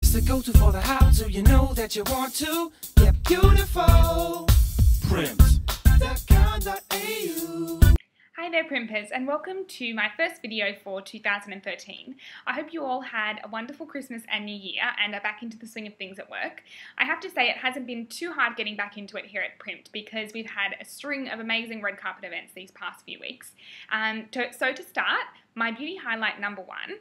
It's the go-to for the how-to. You know that you want to get beautiful. PRIMPED.com.au. Hi there Primpers, and welcome to my first video for 2013. I hope you all had a wonderful Christmas and New Year and are back into the swing of things at work. I have to say it hasn't been too hard getting back into it here at Primped because we've had a string of amazing red carpet events these past few weeks. So to start, my beauty highlight number one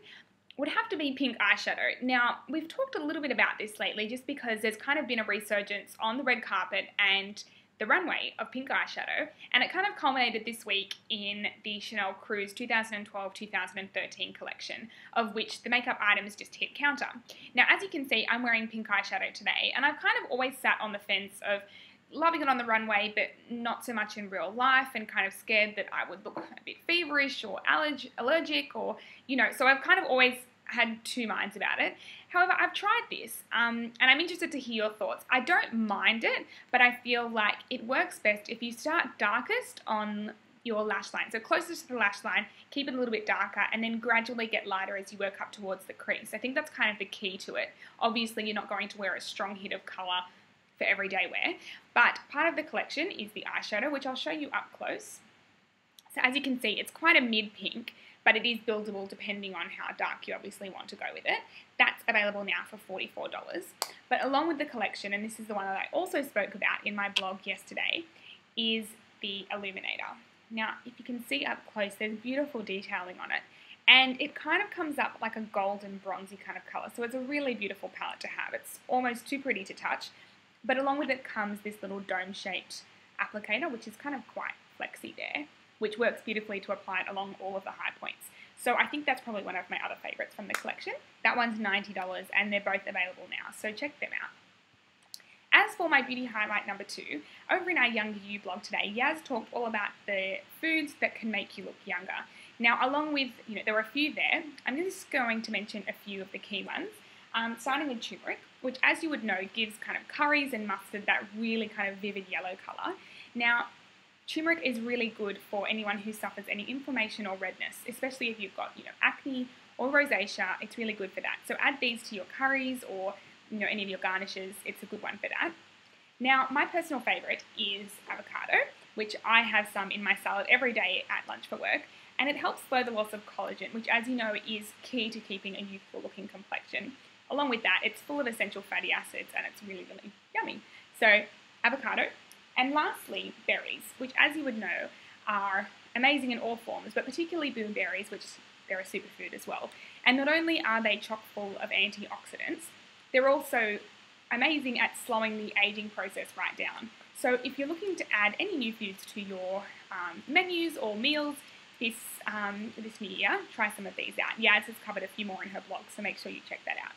would have to be pink eyeshadow. Now, we've talked a little bit about this lately just because there's kind of been a resurgence on the red carpet and the runway of pink eyeshadow, and it kind of culminated this week in the Chanel Cruise 2012-2013 collection, of which the makeup items just hit counter. Now, as you can see, I'm wearing pink eyeshadow today, and I've kind of always sat on the fence of loving it on the runway, but not so much in real life, and kind of scared that I would look a bit feverish or allergic, or, so I've kind of always had two minds about it. However, I've tried this, and I'm interested to hear your thoughts. I don't mind it, but I feel like it works best if you start darkest on your lash line. So closest to the lash line, keep it a little bit darker, and then gradually get lighter as you work up towards the crease. I think that's kind of the key to it. Obviously, you're not going to wear a strong hit of colour for everyday wear, but part of the collection is the eyeshadow, which I'll show you up close. So as you can see, it's quite a mid-pink, but it is buildable depending on how dark you obviously want to go with it. That's available now for $44. But along with the collection, and this is the one that I also spoke about in my blog yesterday, is the illuminator. Now, if you can see up close, there's beautiful detailing on it, and it kind of comes up like a golden bronzy kind of colour, so it's a really beautiful palette to have. It's almost too pretty to touch, but along with it comes this little dome-shaped applicator, which is kind of quite flexy there, which works beautifully to apply it along all of the high points. So I think that's probably one of my other favourites from the collection. That one's $90 and they're both available now, so check them out. As for my beauty highlight number two, over in our Younger You blog today, Yaz talked all about the foods that can make you look younger. Now, along with, there were a few there, I'm just going to mention a few of the key ones. Starting with turmeric, which, as you would know, gives kind of curries and mustard that really kind of vivid yellow colour. Now, turmeric is really good for anyone who suffers any inflammation or redness, especially if you've got, acne or rosacea. It's really good for that. So add these to your curries or, any of your garnishes. It's a good one for that. Now, my personal favourite is avocado, which I have some in my salad every day at lunch for work, and it helps slow the loss of collagen, which, as you know, is key to keeping a youthful-looking complexion. Along with that, it's full of essential fatty acids, and it's really, really yummy. So, avocado. And lastly, berries, which, as you would know, are amazing in all forms, but particularly blueberries, which they're a superfood as well. And not only are they chock full of antioxidants, they're also amazing at slowing the aging process right down. So if you're looking to add any new foods to your menus or meals this new year, try some of these out. Yaz has covered a few more in her blog, so make sure you check that out.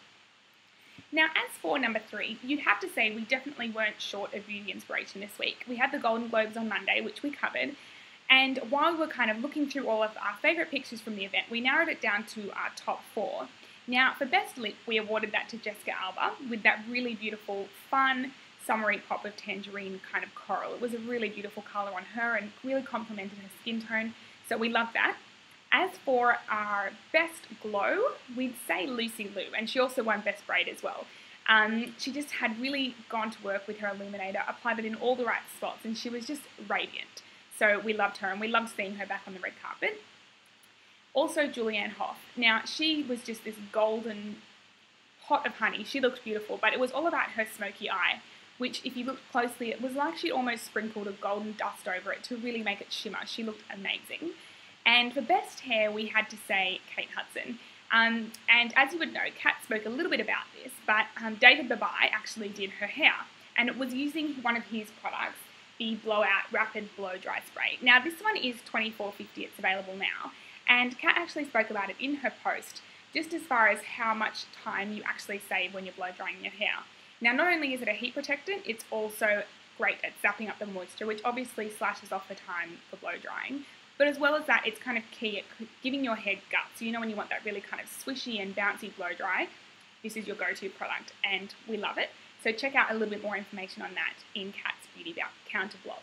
Now, as for number three, you'd have to say we definitely weren't short of beauty inspiration this week. We had the Golden Globes on Monday, which we covered, and while we were kind of looking through all of our favourite pictures from the event, we narrowed it down to our top four. Now, for Best Lip, we awarded that to Jessica Alba with that really beautiful, fun, summery pop of tangerine kind of coral. It was a really beautiful colour on her and really complemented her skin tone, so we loved that. As for our best glow, we'd say Lucy Liu, and she also won Best Braid as well. She just had really gone to work with her illuminator, applied it in all the right spots, and she was just radiant. So we loved her, and we loved seeing her back on the red carpet. Also Julianne Hough. Now, she was just this golden pot of honey. She looked beautiful, but it was all about her smoky eye, which, if you looked closely, it was like she almost sprinkled a golden dust over it to really make it shimmer. She looked amazing. And for best hair, we had to say Kate Hudson. And as you would know, Kat spoke a little bit about this, but David Babaii actually did her hair, and it was using one of his products, the Blowout Rapid Blow Dry Spray. Now, this one is $24.50. It's available now, and Kat actually spoke about it in her post, just as far as how much time you actually save when you're blow drying your hair. Now, not only is it a heat protectant, it's also great at zapping up the moisture, which obviously slashes off the time for blow drying. But as well as that, it's kind of key at giving your hair guts. So when you want that really kind of swishy and bouncy blow dry, this is your go-to product, and we love it. So check out a little bit more information on that in Kat's Beauty Counter blog.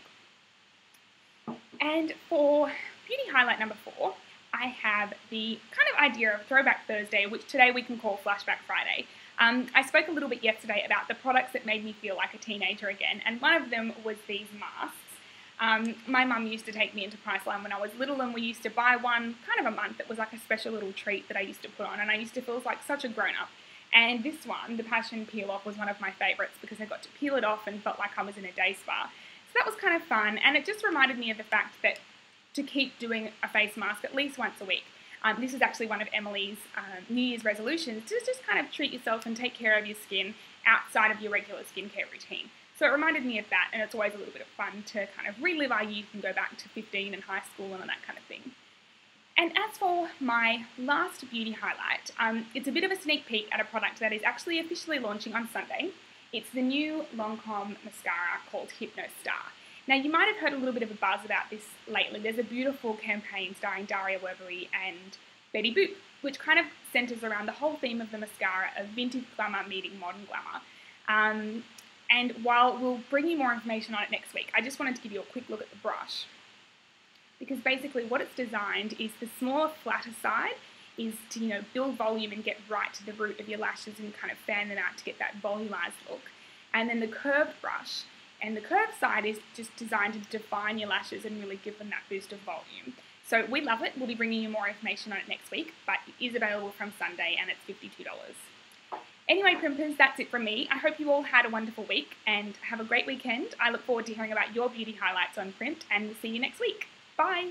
And for beauty highlight number 4, I have the kind of idea of Throwback Thursday, which today we can call Flashback Friday. I spoke a little bit yesterday about the products that made me feel like a teenager again, and one of them was these masks. My mum used to take me into Priceline when I was little, and we used to buy one kind of a month. It was like a special little treat that I used to put on, and I used to feel like such a grown-up. And this one, the Passion Peel Off, was one of my favourites because I got to peel it off and felt like I was in a day spa. So that was kind of fun, and it just reminded me of the fact that to keep doing a face mask at least once a week. This is actually one of Emily's New Year's resolutions, to just kind of treat yourself and take care of your skin outside of your regular skincare routine. So it reminded me of that, and it's always a little bit of fun to kind of relive our youth and go back to 15 and high school and that kind of thing. And as for my last beauty highlight, it's a bit of a sneak peek at a product that is actually officially launching on Sunday. It's the new Lancome mascara called Hypno Star. Now, you might have heard a little bit of a buzz about this lately. There's a beautiful campaign starring Daria Werbery and Betty Boop, which kind of centres around the whole theme of the mascara of vintage glamour meeting modern glamour. And while we'll bring you more information on it next week, I just wanted to give you a quick look at the brush. Because basically what it's designed is the smaller, flatter side is to, build volume and get right to the root of your lashes and kind of fan them out to get that volumized look. And then the curved brush, and the curved side is just designed to define your lashes and really give them that boost of volume. So we love it. We'll be bringing you more information on it next week, but it is available from Sunday and it's $52. Anyway, Primpers, that's it from me. I hope you all had a wonderful week and have a great weekend. I look forward to hearing about your beauty highlights on Primped, and we'll see you next week. Bye!